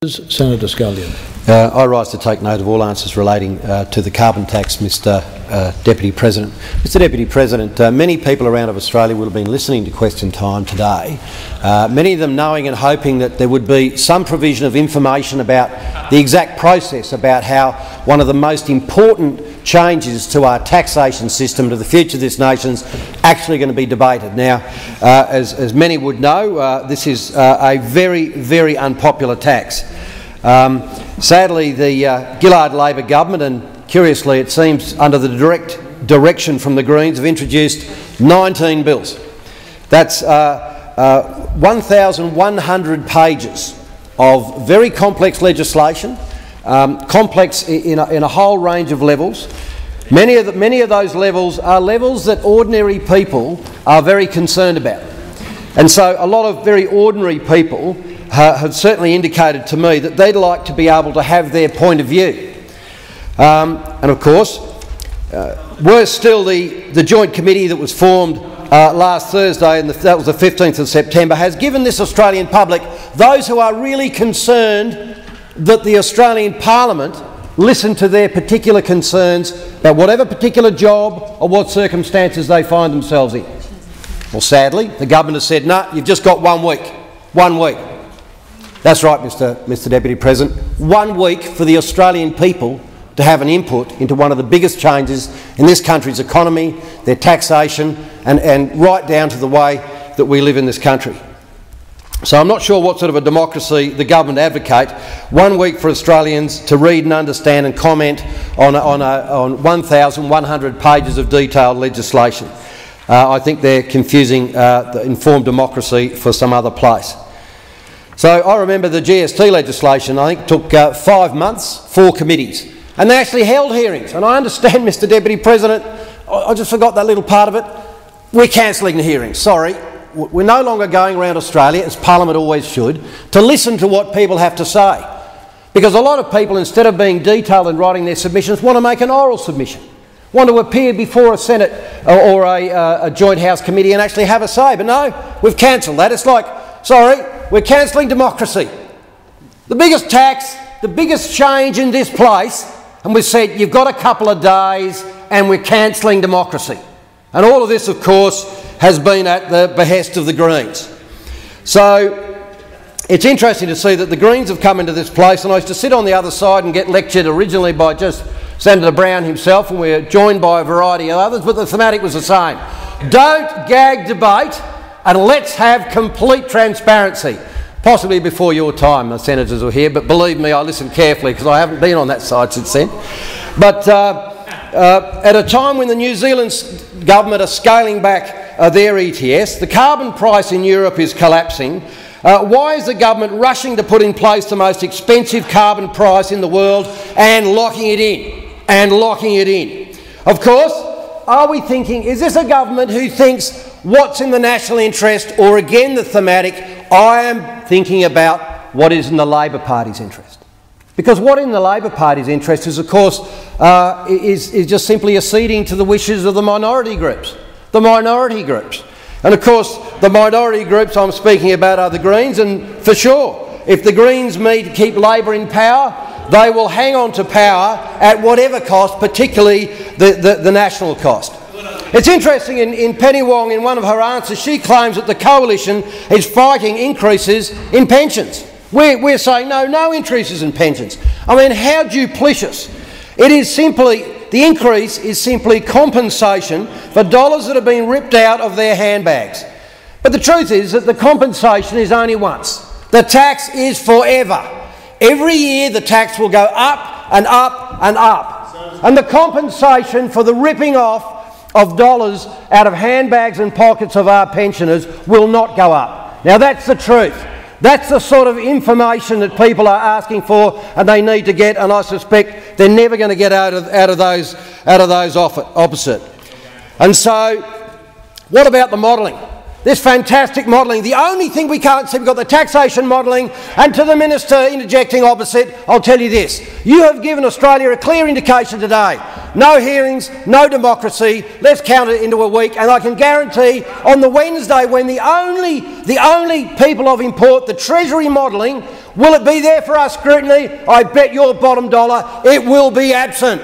Senator Scullion. I rise to take note of all answers relating to the carbon tax, Mr Deputy President. Mr Deputy President, many people around Australia will have been listening to Question Time today, many of them knowing and hoping that there would be some provision of information about the exact process, about how one of the most important changes to our taxation system, to the future of this nation, is actually going to be debated. Now, as many would know, this is a very, very unpopular tax. Sadly, the Gillard Labor government, and curiously it seems under the direct direction from the Greens, have introduced 19 bills. That's 1,100 pages of very complex legislation, complex in a whole range of levels. Many of those levels are levels that ordinary people are very concerned about. And so a lot of very ordinary people have certainly indicated to me that they'd like to be able to have their point of view. And of course, worse still, the joint committee that was formed last Thursday, and that was the 15th of September, has given this Australian public, those who are really concerned that the Australian Parliament listen to their particular concerns about whatever particular job or what circumstances they find themselves in. Well, sadly, the government has said, no, you've just got 1 week. 1 week. That's right, Mr Deputy President. 1 week for the Australian people to have an input into one of the biggest changes in this country's economy, their taxation, and right down to the way that we live in this country. So I'm not sure what sort of a democracy the government advocate. 1 week for Australians to read and understand and comment on 1,100 pages of detailed legislation. I think they're confusing the informed democracy for some other place. So I remember the GST legislation, I think, took 5 months, 4 committees, and they actually held hearings. And I understand, Mr Deputy President, I just forgot that little part of it. We're cancelling the hearings, sorry. We're no longer going around Australia, as Parliament always should, to listen to what people have to say. Because a lot of people, instead of being detailed and writing their submissions, want to make an oral submission, want to appear before a Senate or a Joint House committee and actually have a say. But no, we've cancelled that. It's like, sorry, we're cancelling democracy. The biggest tax, the biggest change in this place, and we've said you've got a couple of days and we're cancelling democracy. And all of this, of course, has been at the behest of the Greens. So it's interesting to see that the Greens have come into this place, and I used to sit on the other side and get lectured originally by just Senator Brown himself, and we're joined by a variety of others, but the thematic was the same. Don't gag debate, and let's have complete transparency. Possibly before your time, the senators were here, but believe me, I listened carefully because I haven't been on that side since then. But at a time when the New Zealand government are scaling back their ETS, the carbon price in Europe is collapsing. Why is the government rushing to put in place the most expensive carbon price in the world and locking it in? Of course, are we thinking, is this a government who thinks what's in the national interest, or again the thematic, I am thinking about what is in the Labor Party's interest? Because what in the Labor Party's interest is, of course, is just simply acceding to the wishes of the minority groups. The minority groups. And of course, the minority groups I'm speaking about are the Greens, and for sure, if the Greens need to keep Labor in power, they will hang on to power at whatever cost, particularly the national cost. It's interesting, in Penny Wong, in one of her answers, she claims that the Coalition is fighting increases in pensions. We're saying no increases in pensions. I mean, how duplicitous. It is simply, the increase is simply compensation for dollars that have been ripped out of their handbags. But the truth is that the compensation is only once. The tax is forever. Every year the tax will go up and up and up. And the compensation for the ripping off of dollars out of handbags and pockets of our pensioners will not go up. Now that's the truth. That's the sort of information that people are asking for, and they need to get, and I suspect they're never going to get out of those opposite. And so, what about the modelling? This fantastic modelling. The only thing we can't see, we've got the taxation modelling, and to the Minister interjecting opposite, I'll tell you this. You have given Australia a clear indication today no hearings, no democracy. Let's count it into a week, and I can guarantee on the Wednesday, when the only people of import, the Treasury modelling, will it be there for our scrutiny? I bet your bottom dollar it will be absent.